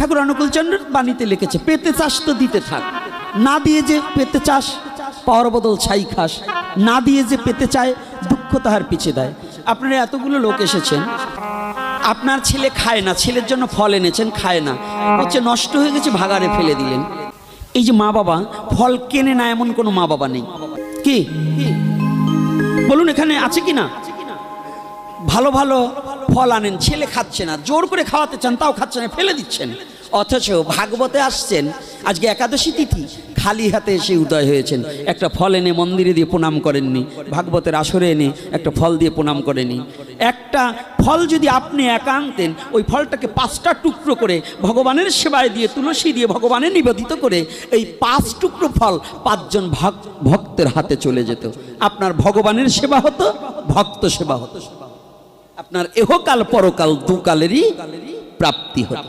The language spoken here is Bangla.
ঠাকুর অনুকূলচন্দ্রের বাণীতে লিখেছে, পেতে চাস তো দিতে থাক, না দিয়ে যে পেতে চাস পাওয়ার বদল ছাই খাস, না দিয়ে যে পেতে চায় দুঃখ তাহার পিছে দেয়। আপনারা এতগুলো লোক এসেছেন, আপনার ছেলে খায় না, ছেলের জন্য ফল এনেছেন, খায় না, হচ্ছে নষ্ট হয়ে গেছে, ভাগাড়ে ফেলে দিলেন। এই যে মা বাবা ফল কেনে না এমন কোনো মা বাবা নেই কি? বলুন এখানে আছে কি না? ভালো ভালো ফল আনেন, ছেলে খাচ্ছে না, জোর করে খাওয়াতে চান তাও খাচ্ছে না, ফেলে দিচ্ছেন। অথচ ভাগবতে আসছেন, আজকে একাদশী তিথি, খালি হাতে এসে উদয় হয়েছেন, একটা ফল এনে মন্দিরে দিয়ে প্রণাম করেননি, ভাগবতের আসরে এনে একটা ফল দিয়ে প্রণাম করেনি। একটা ফল যদি আপনি একা আনতেন, ওই ফলটাকে 5টা টুকরো করে ভগবানের সেবায় দিয়ে, তুলসী দিয়ে ভগবানের নিবেদিত করে, এই 5 টুকরো ফল 5 জন ভক্তের হাতে চলে যেত। আপনার ভগবানের সেবা হতো, ভক্ত সেবা হতো, আপনার এহকাল পরকাল দুকালেরই প্রাপ্তি হতো।